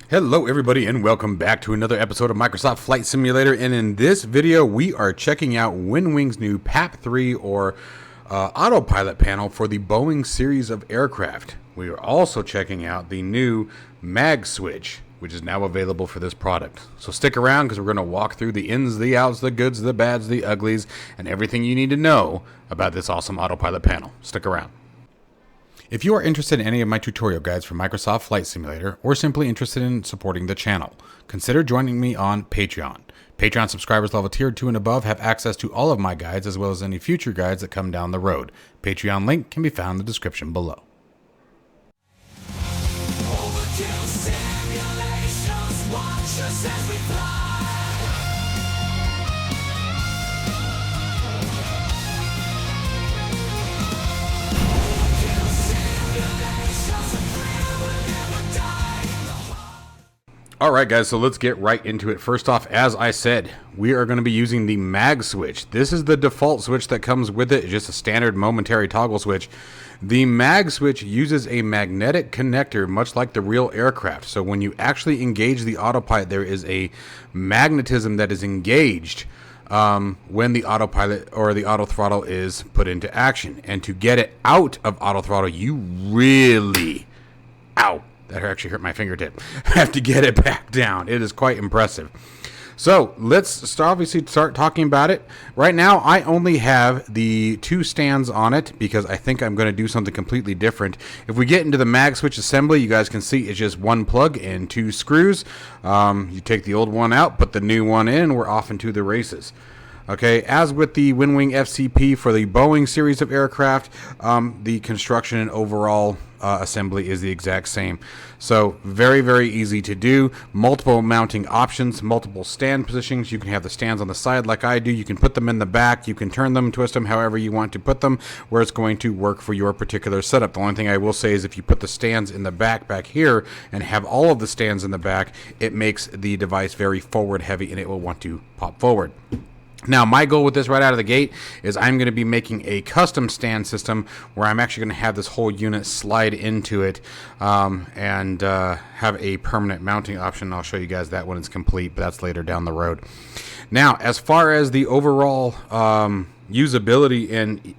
Hello everybody and welcome back to another episode of Microsoft Flight Simulator, and in this video we are checking out WinWing's new PAP3 or autopilot panel for the Boeing series of aircraft. We are also checking out the new mag switch, which is now available for this product. So stick around because we're going to walk through the ins, the outs, the goods, the bads, the uglies, and everything you need to know about this awesome autopilot panel. Stick around. If you are interested in any of my tutorial guides for Microsoft Flight Simulator, or simply interested in supporting the channel, consider joining me on Patreon. Patreon subscribers level tier 2 and above have access to all of my guides, as well as any future guides that come down the road. Patreon link can be found in the description below. Alright guys, so let's get right into it. First off, as I said, we are going to be using the mag switch. This is the default switch that comes with it. It's just a standard momentary toggle switch. The mag switch uses a magnetic connector, much like the real aircraft. So when you actually engage the autopilot, there is a magnetism that is engaged when the autopilot or the auto throttle is put into action. And to get it out of auto throttle, you really... Ow! That actually hurt my fingertip. Have to get it back down. It is quite impressive. So let's obviously start talking about it. Right now, I only have the two stands on it because I think I'm going to do something completely different. If we get into the mag switch assembly, you guys can see it's just one plug and two screws. You take the old one out, put the new one in, and we're off into the races. Okay, as with the WinWing FCP for the Boeing series of aircraft, the construction and overall assembly is the exact same. So very, very easy to do. Multiple mounting options, multiple stand positions. You can have the stands on the side like I do. You can put them in the back. You can turn them, twist them however you want to put them, where it's going to work for your particular setup. The only thing I will say is if you put the stands in the back here and have all of the stands in the back, it makes the device very forward heavy and it will want to pop forward. Now, my goal with this right out of the gate is I'm going to be making a custom stand system where I'm actually going to have this whole unit slide into it and have a permanent mounting option. I'll show you guys that when it's complete, but that's later down the road. Now, as far as the overall usability and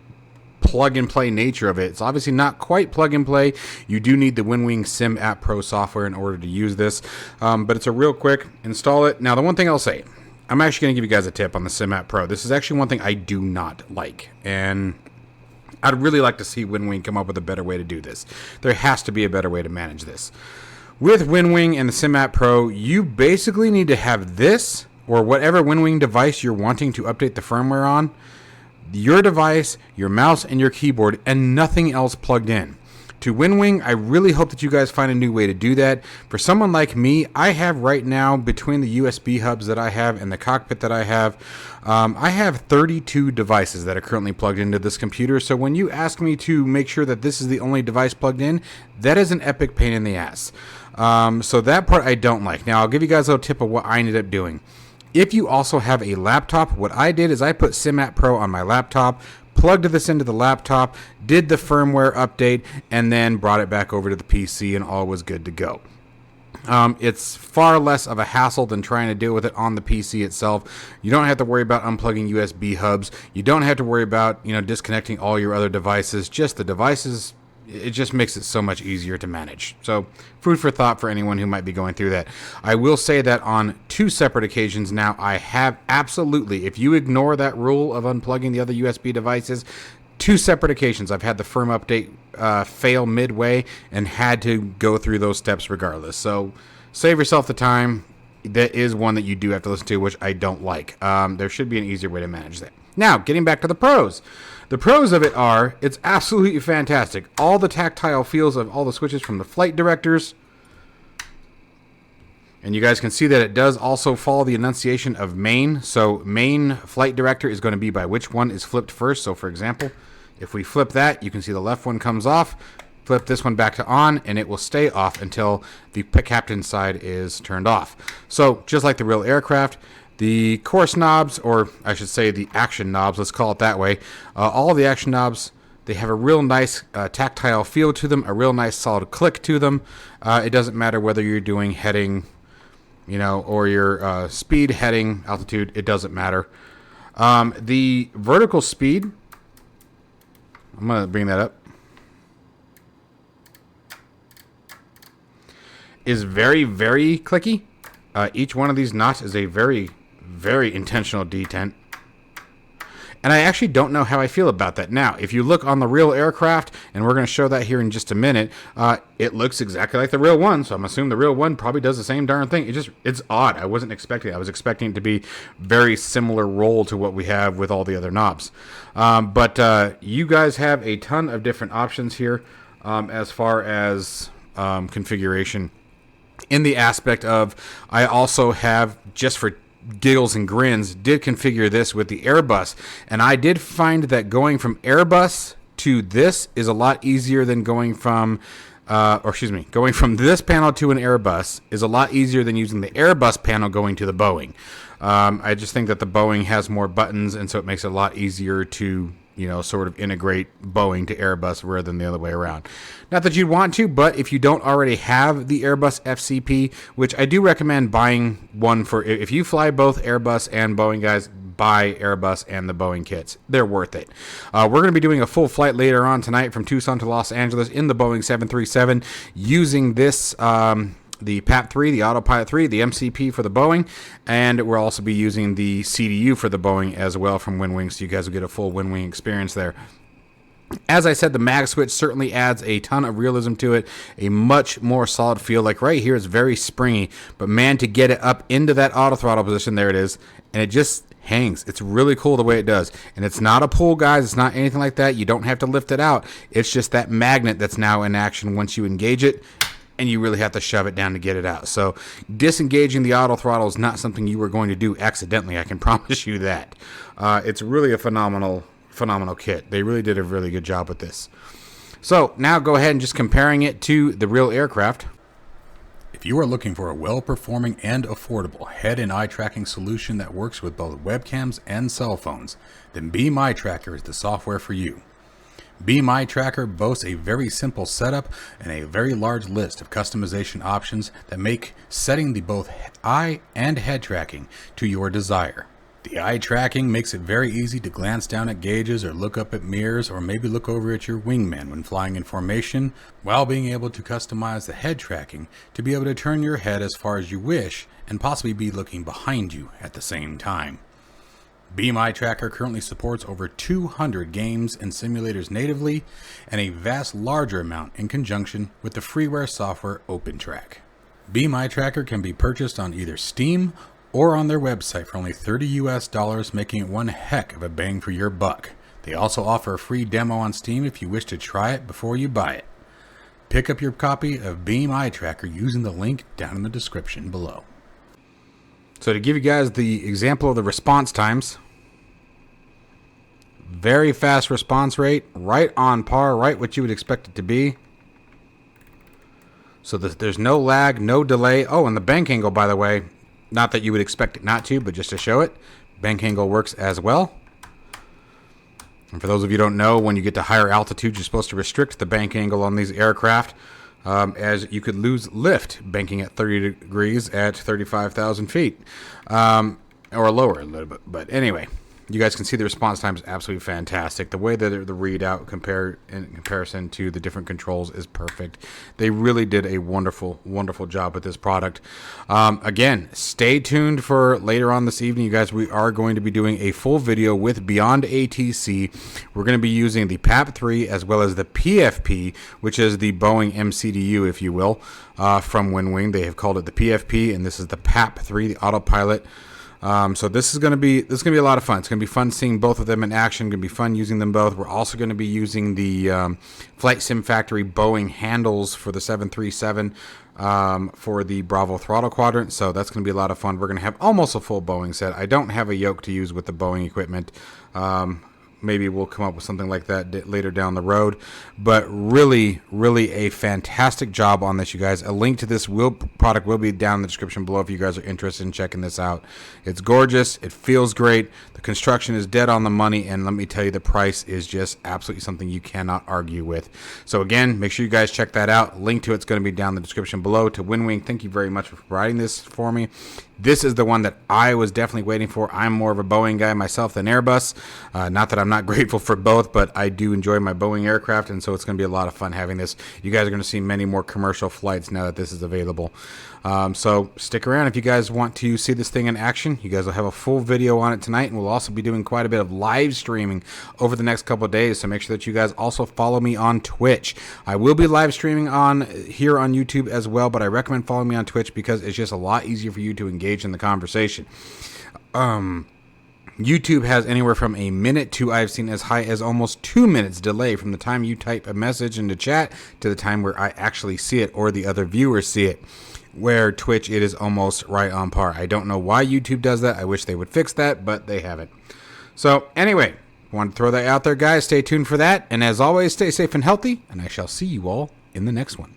plug-and-play nature of it, it's obviously not quite plug-and-play. You do need the WinWing Sim App Pro software in order to use this, but it's a real quick install it. Now, the one thing I'll say, I'm actually going to give you guys a tip on the Sim App Pro. This is actually one thing I do not like, and I'd really like to see WinWing come up with a better way to do this. There has to be a better way to manage this. With WinWing and the Sim App Pro, you basically need to have this, or whatever WinWing device you're wanting to update the firmware on, your device, your mouse, and your keyboard, and nothing else plugged in. To WinWing, I really hope that you guys find a new way to do that. For someone like me, I have right now, between the USB hubs that I have and the cockpit that I have 32 devices that are currently plugged into this computer. So when you ask me to make sure that this is the only device plugged in, that is an epic pain in the ass. So that part I don't like. Now, I'll give you guys a little tip of what I ended up doing. If you also have a laptop, what I did is I put Sim App Pro on my laptop, plugged this into the laptop, did the firmware update, and then brought it back over to the PC, and all was good to go. It's far less of a hassle than trying to deal with it on the PC itself. You don't have to worry about unplugging USB hubs. You don't have to worry about, disconnecting all your other devices. Just the devices. It just makes it so much easier to manage. So, food for thought for anyone who might be going through that. I will say that on two separate occasions now, I have absolutely, if you ignore that rule of unplugging the other USB devices, two separate occasions I've had the firm update fail midway and had to go through those steps regardless. So, save yourself the time. That is one that you do have to listen to, which I don't like. There should be an easier way to manage that. Now, getting back to the pros. The pros of it are, it's absolutely fantastic. All the tactile feels of all the switches from the flight directors. And you guys can see that it does also follow the enunciation of main. So main flight director is going to be by which one is flipped first. So for example, if we flip that, you can see the left one comes off. Flip this one back to on, and it will stay off until the captain's side is turned off. So just like the real aircraft, the course knobs, or I should say the action knobs, let's call it that way, all of the action knobs They have a real nice tactile feel to them, a real nice solid click to them. It doesn't matter whether you're doing heading, or your speed, heading, altitude. It doesn't matter. The vertical speed, I'm going to bring that up, is very, very clicky. Each one of these knots is a very, very intentional detent. And I actually don't know how I feel about that. Now, if you look on the real aircraft, and we're going to show that here in just a minute, it looks exactly like the real one. So I'm assuming the real one probably does the same darn thing. It's odd. I wasn't expecting it. I was expecting it to be very similar roll to what we have with all the other knobs. But you guys have a ton of different options here as far as configuration. In the aspect of, I also have, just for giggles and grins, did configure this with the Airbus, and I did find that going from Airbus to this is a lot easier than going from going from this panel to an Airbus is a lot easier than using the Airbus panel going to the Boeing. I just think that the Boeing has more buttons, and so it makes it a lot easier to sort of integrate Boeing to Airbus rather than the other way around. Not that you'd want to, but if you don't already have the Airbus FCP, which I do recommend buying one for, if you fly both Airbus and Boeing, guys, buy Airbus and the Boeing kits. They're worth it. We're going to be doing a full flight later on tonight from Tucson to Los Angeles in the Boeing 737 using this, the PAP3, the Autopilot 3, the MCP for the Boeing, and we'll also be using the CDU for the Boeing as well from WinWing, so you guys will get a full WinWing experience there. As I said, the mag switch certainly adds a ton of realism to it, a much more solid feel. Like right here, it's very springy, but man, to get it up into that auto throttle position, there it is, and it just hangs. It's really cool the way it does, and it's not a pull, guys. It's not anything like that. You don't have to lift it out. It's just that magnet that's now in action once you engage it, and you really have to shove it down to get it out. So disengaging the auto throttle is not something you are going to do accidentally. I can promise you that. It's really a phenomenal kit. They really did a really good job with this. So now go ahead and just comparing it to the real aircraft. If you are looking for a well-performing and affordable head and eye tracking solution that works with both webcams and cell phones, then Be My Tracker is the software for you. Be My Tracker boasts a very simple setup and a very large list of customization options that make setting the both eye and head tracking to your desire. The eye tracking makes it very easy to glance down at gauges or look up at mirrors or maybe look over at your wingman when flying in formation, while being able to customize the head tracking to be able to turn your head as far as you wish and possibly be looking behind you at the same time. Be My Tracker currently supports over 200 games and simulators natively, and a vast larger amount in conjunction with the freeware software OpenTrack. Be My Tracker can be purchased on either Steam or on their website for only $30 US, making it one heck of a bang for your buck. They also offer a free demo on Steam if you wish to try it before you buy it. Pick up your copy of Be My Tracker using the link down in the description below. So to give you guys the example of the response times, very fast response rate, right on par, right what you would expect it to be. So there's no lag, no delay. Oh, and the bank angle, by the way, not that you would expect it not to, but just to show it, bank angle works as well. And for those of you who don't know, when you get to higher altitudes, you're supposed to restrict the bank angle on these aircraft, as you could lose lift banking at 30 degrees at 35,000 feet, or lower a little bit. But anyway, you guys can see the response time is absolutely fantastic. The way that the readout in comparison to the different controls is perfect. They really did a wonderful, wonderful job with this product. Again, stay tuned for later on this evening, you guys. We are going to be doing a full video with Beyond ATC. We're going to be using the PAP3 as well as the PFP, which is the Boeing MCDU, if you will, from WinWing. They have called it the PFP, and this is the PAP3, the Autopilot. So this is going to be a lot of fun. It's going to be fun seeing both of them in action. Going to be fun using them both. We're also going to be using the Flight Sim Factory Boeing handles for the 737 for the Bravo throttle quadrant. So that's going to be a lot of fun. We're going to have almost a full Boeing set. I don't have a yoke to use with the Boeing equipment. maybe we'll come up with something like that later down the road. But really, really a fantastic job on this, you guys. A link to this product will be down in the description below if you guys are interested in checking this out. It's gorgeous. It feels great. The construction is dead on the money, and let me tell you, the price is just absolutely something you cannot argue with. So again, make sure you guys check that out. Link to it's going to be down in the description below. To WinWing, thank you very much for providing this for me. This is the one that I was definitely waiting for. I'm more of a Boeing guy myself than Airbus. Not that I'm not grateful for both, but I do enjoy my Boeing aircraft, and so it's going to be a lot of fun having this. You guys are going to see many more commercial flights now that this is available. So stick around if you guys want to see this thing in action. You guys will have a full video on it tonight, and we'll also be doing quite a bit of live streaming over the next couple of days, so make sure that you guys also follow me on Twitch. I will be live streaming here on YouTube as well, but I recommend following me on Twitch because it's just a lot easier for you to engage in the conversation. YouTube has anywhere from a minute to, I've seen as high as almost 2 minutes delay from the time you type a message into chat to the time where I actually see it or the other viewers see it. Where Twitch, it is almost right on par. I don't know why YouTube does that. I wish they would fix that, but they haven't. So anyway, want to throw that out there, guys. Stay tuned for that. And as always, stay safe and healthy, and I shall see you all in the next one.